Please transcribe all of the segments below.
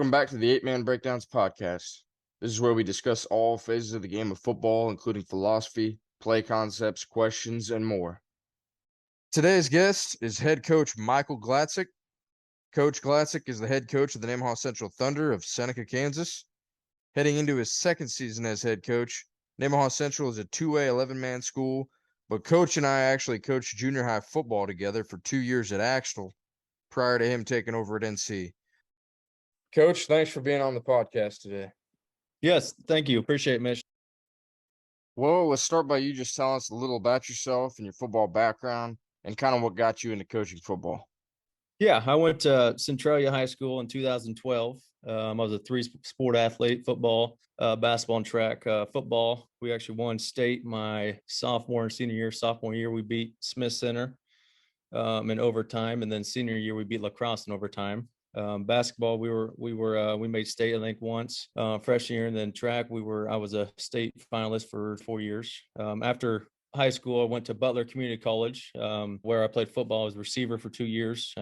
Welcome back to the 8-Man Breakdowns podcast. This is where we discuss all phases of the game of football, including philosophy, play concepts, questions, and more. Today's guest is head coach Michael Glatczak. Coach Glatczak is the head coach of the Nemaha Central Thunder of Seneca, Kansas. Heading into his second season as head coach, Nemaha Central is a 2A 11-man school, but Coach and I actually coached junior high football together for 2 years at Axtell prior to him taking over at NC. Coach, thanks for being on the podcast today. Yes, thank you. Appreciate it, Mitch. Well, let's start by you just telling us a little about yourself and your football background and kind of what got you into coaching football. Yeah, I went to Centralia High School in 2012. I was a three-sport athlete: football, basketball, and track. Football, we actually won state my sophomore and senior year. Sophomore year, we beat Smith Center in overtime, and then senior year, we beat La Crosse in overtime. Basketball, we made state, I think, once freshman year, and then track, I was a state finalist for 4 years. After high school, I went to Butler Community College, where I played football as a receiver for 2 years.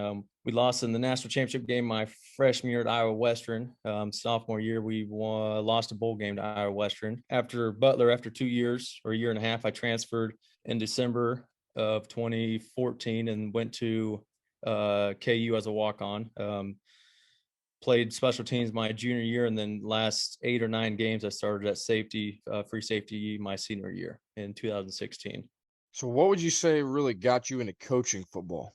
We lost in the national championship game my freshman year at Iowa Western. Sophomore year, we lost a bowl game to Iowa Western. After Butler, after 2 years or a year and a half, I transferred in December of 2014 and went to KU as a walk-on. Played special teams my junior year, and then last 8 or 9 games I started at safety, free safety, my senior year in 2016. So what would you say really got you into coaching football?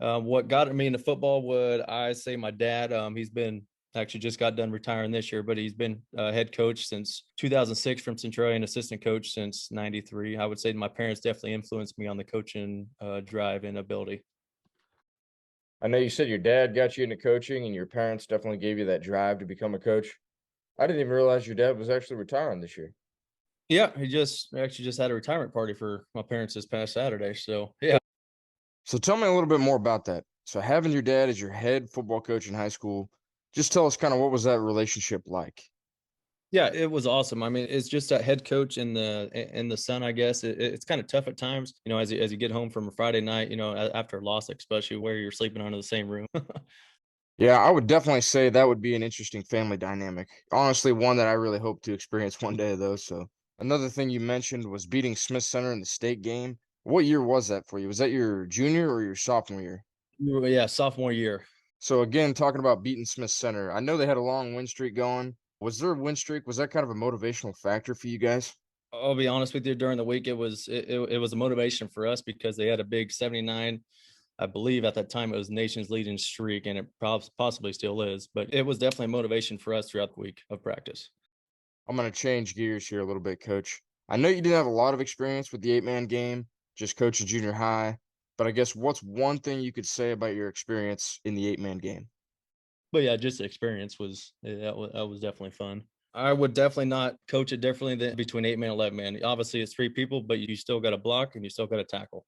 What got me into football would I say my dad. He's been actually just got done retiring this year, but he's been head coach since 2006 from Centralia and assistant coach since 93. I would say my parents definitely influenced me on the coaching drive and ability. I know you said your dad got you into coaching and your parents definitely gave you that drive to become a coach. I didn't even realize your dad was actually retiring this year. Yeah, he just had a retirement party for my parents this past Saturday. So, yeah. So tell me a little bit more about that. So having your dad as your head football coach in high school, just tell us kind of what was that relationship like? Yeah, it was awesome. I mean, it's just a head coach in the sun, I guess. It's kind of tough at times, as you get home from a Friday night, after a loss, especially where you're sleeping under the same room. Yeah, I would definitely say that would be an interesting family dynamic. Honestly, one that I really hope to experience one day, though. So another thing you mentioned was beating Smith Center in the state game. What year was that for you? Was that your junior or your sophomore year? Yeah, sophomore year. So again, talking about beating Smith Center, I know they had a long win streak going. Was there a win streak? Was that kind of a motivational factor for you guys? I'll be honest with you, during the week, it was a motivation for us because they had a big 79. I believe at that time it was nation's leading streak, and it possibly still is. But it was definitely motivation for us throughout the week of practice. I'm going to change gears here a little bit, Coach. I know you didn't have a lot of experience with the 8-man game, just coaching junior high, but I guess what's one thing you could say about your experience in the 8-man game? But yeah, just the experience that was definitely fun. I would definitely not coach it differently than between 8-man and 11-man. Obviously, it's 3 people, but you still got to block and you still got to tackle.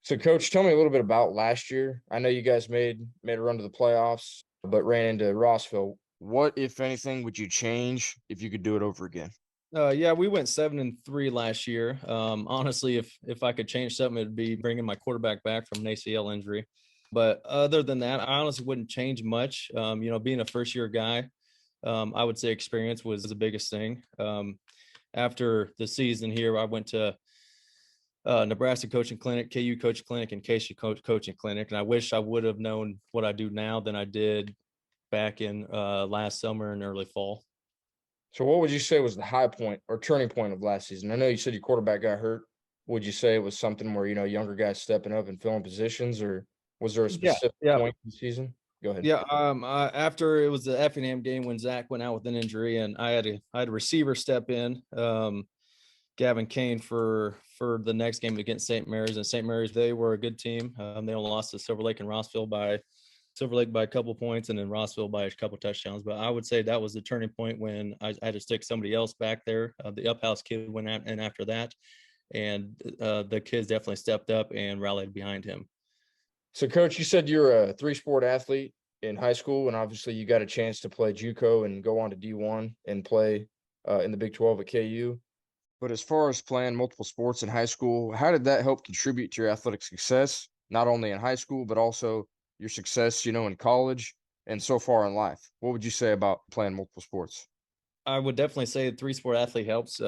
So, Coach, tell me a little bit about last year. I know you guys made a run to the playoffs, but ran into Rossville. What, if anything, would you change if you could do it over again? Yeah, we went 7-3 last year. Honestly, if I could change something, it'd be bringing my quarterback back from an ACL injury. But other than that, I honestly wouldn't change much. Being a first-year guy, I would say experience was the biggest thing. After the season here, I went to Nebraska coaching clinic, KU coaching clinic, and KC coaching clinic. And I wish I would have known what I do now than I did back in last summer and early fall. So what would you say was the high point or turning point of last season? I know you said your quarterback got hurt. Would you say it was something where, younger guys stepping up and filling positions, or was there a specific point in the season? Go ahead. Yeah. After it was the Effingham game when Zach went out with an injury, and I had a receiver step in, Gavin Kane for the next game against St. Mary's. And St. Mary's, they were a good team. They only lost to Silver Lake by a couple points, and then Rossville by a couple touchdowns. But I would say that was the turning point when I had to stick somebody else back there. The Uphouse kid went out, and after that, and the kids definitely stepped up and rallied behind him. So, Coach, you said you're a 3-sport athlete in high school, and obviously you got a chance to play JUCO and go on to D1 and play in the Big 12 at KU. But as far as playing multiple sports in high school, how did that help contribute to your athletic success, not only in high school, but also your success, in college? and so far in life? What would you say about playing multiple sports? I would definitely say a three-sport athlete helps,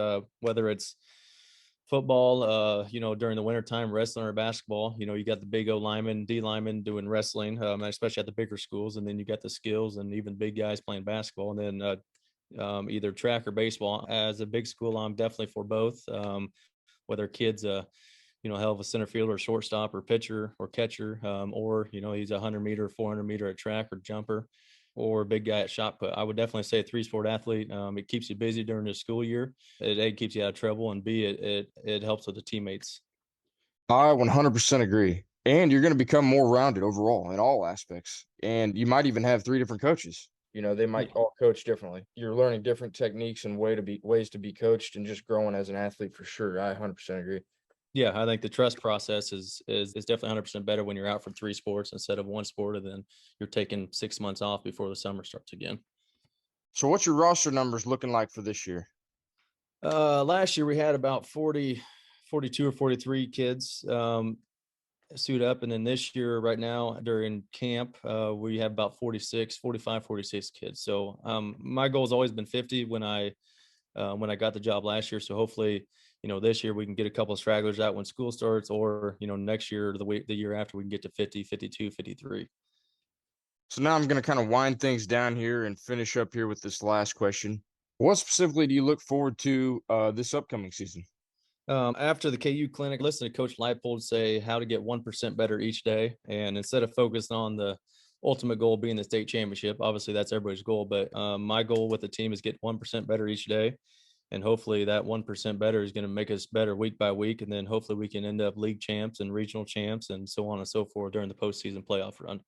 whether it's football, during the wintertime, wrestling or basketball. You got the big O lineman, D lineman doing wrestling, especially at the bigger schools. And then you got the skills and even big guys playing basketball. And then either track or baseball. As a big school, I'm definitely for both. Whether kids, hell of a center fielder or shortstop or pitcher or catcher, or, he's a 100-meter, 400-meter at track or jumper, or a big guy at shot put. I would definitely say a three-sport athlete. It keeps you busy during the school year. It A, keeps you out of trouble, and B, it helps with the teammates. I 100% agree. And you're going to become more rounded overall in all aspects. And you might even have three different coaches. They might all coach differently. You're learning different techniques and ways to be coached and just growing as an athlete for sure. I 100% agree. Yeah, I think the trust process is definitely 100% better when you're out for three sports instead of one sport, and then you're taking 6 months off before the summer starts again. So what's your roster numbers looking like for this year? Last year we had about 40, 42 or 43 kids suit up. And then this year, right now during camp, we have about 46, 45, 46 kids. So my goal has always been 50 when I got the job last year. So hopefully, this year we can get a couple of stragglers out when school starts, or, next year or the year after we can get to 50, 52, 53. So now I'm going to kind of wind things down here and finish up here with this last question. What specifically do you look forward to this upcoming season? After the KU clinic, listen to Coach Leipold say how to get 1% better each day. And instead of focusing on the ultimate goal being the state championship, obviously that's everybody's goal. But my goal with the team is get 1% better each day. And hopefully that 1% better is going to make us better week by week. And then hopefully we can end up league champs and regional champs and so on and so forth during the postseason playoff run.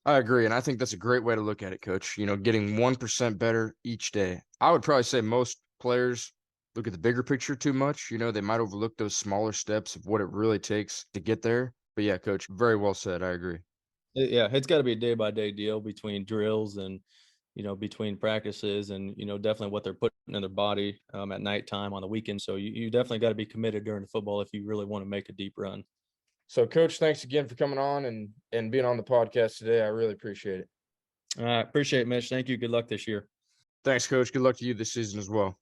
I agree. And I think that's a great way to look at it, Coach. Getting 1% better each day. I would probably say most players look at the bigger picture too much. They might overlook those smaller steps of what it really takes to get there. But yeah, Coach, very well said. I agree. Yeah, it's got to be a day by day deal between drills and between practices and, definitely what they're putting in their body at nighttime on the weekend. So you definitely got to be committed during the football if you really want to make a deep run. So, Coach, thanks again for coming on and being on the podcast today. I really appreciate it. I appreciate it, Mitch. Thank you. Good luck this year. Thanks, Coach. Good luck to you this season as well.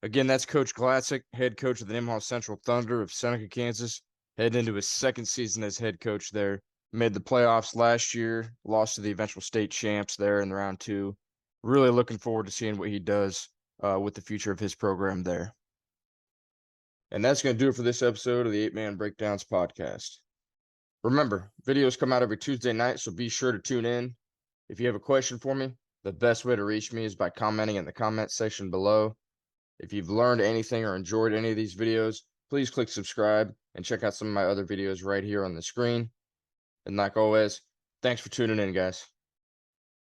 Again, that's Coach Glatczak, head coach of the Nemaha Central Thunder of Seneca, Kansas, heading into his second season as head coach there. Made the playoffs last year, lost to the eventual state champs there in round 2. Really looking forward to seeing what he does with the future of his program there. And that's going to do it for this episode of the 8-Man Breakdowns podcast. Remember, videos come out every Tuesday night, so be sure to tune in. If you have a question for me, the best way to reach me is by commenting in the comment section below. If you've learned anything or enjoyed any of these videos, please click subscribe and check out some of my other videos right here on the screen. And like always, thanks for tuning in, guys.